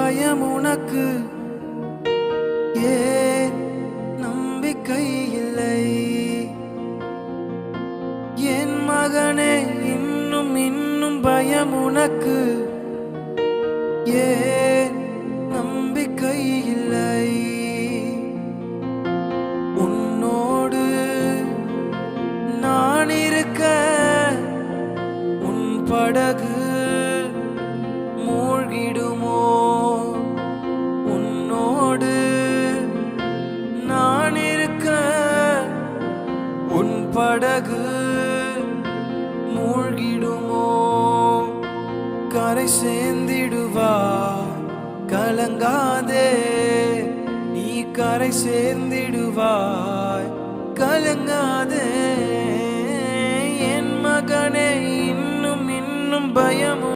பயம் உனக்கு ஏன் நம்பிக்கை இல்லை? என் மகனே இன்னும் இன்னும் பயம் உனக்கு ஏன் நம்பிக்கை இல்லை? உன்னோடு நான் இருக்க உன் படகு மூழ்கிடுமோ? உன்னோடு நான் இருக்க உன் படகு மூழ்கிடுமோ? கரை சேர்ந்திடுவாய், கலங்காதே. நீ கரை சேர்ந்திடுவாய், கலங்காதே. என் மகனே இன்னும் இன்னும் பயம்